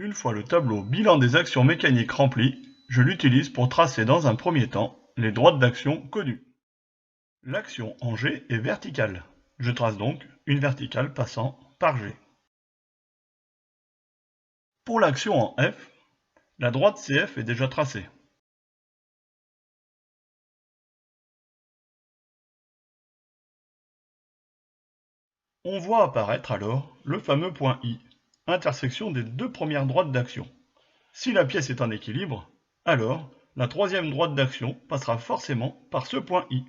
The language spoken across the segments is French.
Une fois le tableau bilan des actions mécaniques rempli, je l'utilise pour tracer dans un premier temps les droites d'action connues. L'action en G est verticale. Je trace donc une verticale passant par G. Pour l'action en F, la droite CF est déjà tracée. On voit apparaître alors le fameux point I, intersection des deux premières droites d'action. Si la pièce est en équilibre, alors la troisième droite d'action passera forcément par ce point I.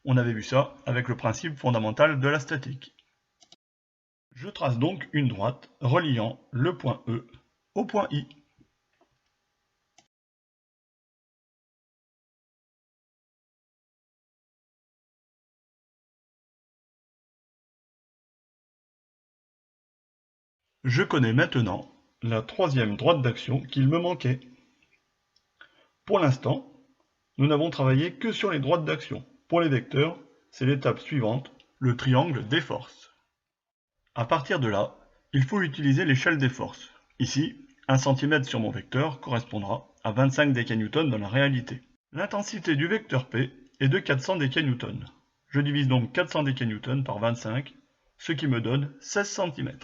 On avait vu ça avec le principe fondamental de la statique. Je trace donc une droite reliant le point E au point I. Je connais maintenant la troisième droite d'action qu'il me manquait. Pour l'instant, nous n'avons travaillé que sur les droites d'action. Pour les vecteurs, c'est l'étape suivante, le triangle des forces. À partir de là, il faut utiliser l'échelle des forces. Ici, 1 cm sur mon vecteur correspondra à 25 décanewtons dans la réalité. L'intensité du vecteur P est de 400 décanewtons. Je divise donc 400 décanewtons par 25, ce qui me donne 16 cm.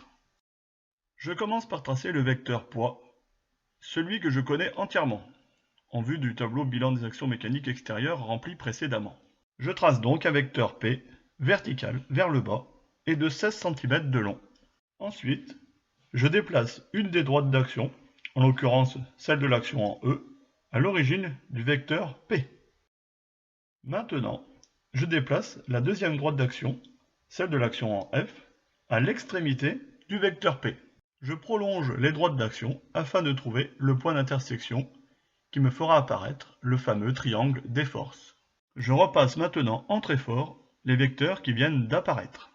Je commence par tracer le vecteur poids, celui que je connais entièrement, en vue du tableau bilan des actions mécaniques extérieures rempli précédemment. Je trace donc un vecteur P vertical vers le bas et de 16 cm de long. Ensuite, je déplace une des droites d'action, en l'occurrence celle de l'action en E, à l'origine du vecteur P. Maintenant, je déplace la deuxième droite d'action, celle de l'action en F, à l'extrémité du vecteur P. Je prolonge les droites d'action afin de trouver le point d'intersection qui me fera apparaître le fameux triangle des forces. Je repasse maintenant en très fort les vecteurs qui viennent d'apparaître.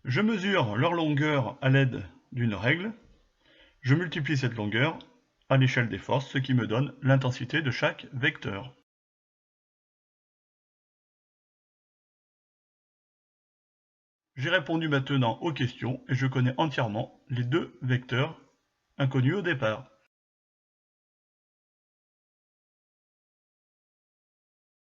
Je mesure leur longueur à l'aide d'une règle. Je multiplie cette longueur à l'échelle des forces, ce qui me donne l'intensité de chaque vecteur. J'ai répondu maintenant aux questions et je connais entièrement les deux vecteurs inconnus au départ.